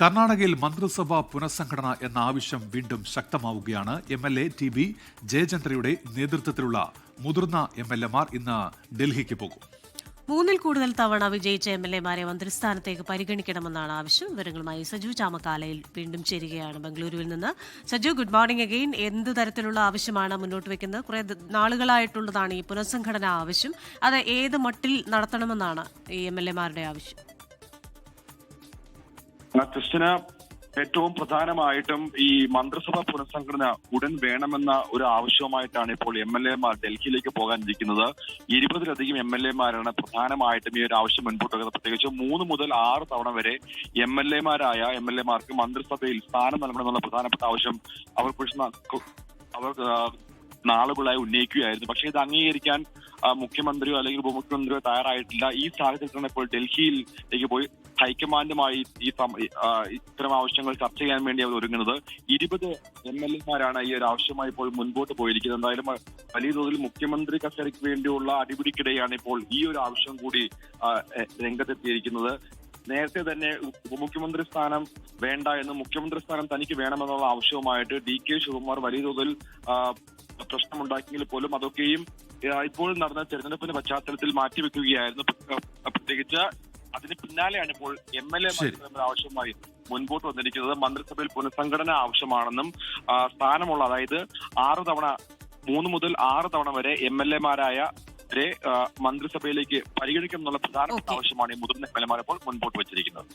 കർണാടകയിൽ മന്ത്രിസഭാ പുനഃസംഘടന എന്ന ആവശ്യം വീണ്ടും ശക്തമാവുകയാണ്. MLA TB ജയചന്ദ്രയുടെ നേതൃത്വത്തിലുള്ള മുതിർന്ന MLA-മാർ ഇന്ന് ഡൽഹിക്ക് പോകും. 3-ൽ കൂടുതൽ തവണ വിജയിച്ച MLA-മാരെ മന്ത്രിസ്ഥാനത്തേക്ക് പരിഗണിക്കണമെന്നാണ് ആവശ്യം. വിവരങ്ങളുമായി സജു ചാമക്കാലയിൽ വീണ്ടും ചേരുകയാണ് ബംഗളൂരുവിൽ നിന്ന്. Saju, good morning again. എന്ത് തരത്തിലുള്ള ആവശ്യമാണ് മുന്നോട്ട് വെക്കുന്നത്? കുറെ നാളുകളായിട്ടുള്ളതാണ് ഈ പുനഃസംഘടന ആവശ്യം. അത് ഏത് മട്ടിൽ നടത്തണമെന്നാണ് ഈ MLA-മാരുടെ ആവശ്യം? ക്രിസ്ത്യന, ഏറ്റവും പ്രധാനമായിട്ടും ഈ മന്ത്രിസഭാ പുനഃസംഘടന ഉടൻ വേണമെന്ന ഒരു ആവശ്യവുമായിട്ടാണ് ഇപ്പോൾ MLA-മാർ ഡൽഹിയിലേക്ക് പോകാനിരിക്കുന്നത്. 20-ലധികം MLA-മാരാണ് പ്രധാനമായിട്ടും ഈ ഒരു ആവശ്യം മുൻപോട്ട് വെക്കുന്നത്. പ്രത്യേകിച്ച് 3 മുതൽ 6 തവണ വരെ MLA-മാർക്ക് മന്ത്രിസഭയിൽ സ്ഥാനം നൽകണമെന്നുള്ള പ്രധാനപ്പെട്ട ആവശ്യം അവർ നാളുകളായി ഉന്നയിക്കുകയായിരുന്നു. പക്ഷേ ഇത് അംഗീകരിക്കാൻ മുഖ്യമന്ത്രിയോ അല്ലെങ്കിൽ ഉപമുഖ്യമന്ത്രിയോ തയ്യാറായിട്ടില്ല. ഈ സാഹചര്യത്തിലാണ് ഇപ്പോൾ ഡൽഹിയിലേക്ക് പോയി ഹൈക്കമാൻഡുമായി ഇത്തരം ആവശ്യങ്ങൾ ചർച്ച ചെയ്യാൻ വേണ്ടി അവർ ഒരുങ്ങുന്നത്. 20 MLA-മാരാണ് ഈ ഒരു ആവശ്യമായി ഇപ്പോൾ മുൻപോട്ട് പോയിരിക്കുന്നത്. എന്തായാലും വലിയ തോതിൽ മുഖ്യമന്ത്രി കസേരയ്ക്ക് വേണ്ടിയുള്ള അടിപിടിക്കിടെയാണ് ഇപ്പോൾ ഈ ഒരു ആവശ്യം കൂടി രംഗത്തെത്തിയിരിക്കുന്നത്. നേരത്തെ തന്നെ ഉപമുഖ്യമന്ത്രി സ്ഥാനം വേണ്ട എന്നും മുഖ്യമന്ത്രി സ്ഥാനം തനിക്ക് വേണമെന്നുള്ള ആവശ്യവുമായിട്ട് DK ശിവകുമാർ വലിയ തോതിൽ പ്രശ്നമുണ്ടാക്കിയെങ്കിൽ പോലും അതൊക്കെയും ഇപ്പോൾ നടന്ന തെരഞ്ഞെടുപ്പിന്റെ പശ്ചാത്തലത്തിൽ മാറ്റിവെക്കുകയായിരുന്നു. പ്രത്യേകിച്ച് അതിന് പിന്നാലെയാണ് ഇപ്പോൾ MLA-മാർ ആവശ്യമായി മുൻപോട്ട് വന്നിരിക്കുന്നത്. മന്ത്രിസഭയിൽ പുനഃസംഘടന ആവശ്യമാണെന്നും സ്ഥാനമുള്ള, അതായത് 3 മുതൽ 6 തവണ വരെ MLA-മാരായ മന്ത്രിസഭയിലേക്ക് പരിഗണിക്കണം എന്നുള്ള പ്രധാനപ്പെട്ട ആവശ്യമാണ് ഈ മുതിർന്ന MLA-മാർ ഇപ്പോൾ മുൻപോട്ട് വച്ചിരിക്കുന്നത്.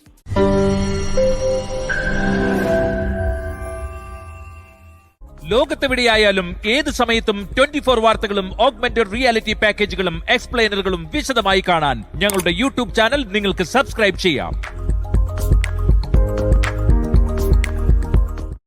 ലോകത്തെവിടെയായാലും ഏത് സമയത്തും 24 വാർത്തകളും ഓഗ്മെന്റഡ് റിയാലിറ്റി പാക്കേജുകളും എക്സ്പ്ലെയിനറുകളും വിശദമായി കാണാൻ ഞങ്ങളുടെ YouTube ചാനൽ നിങ്ങൾക്ക് സബ്സ്ക്രൈബ് ചെയ്യാം.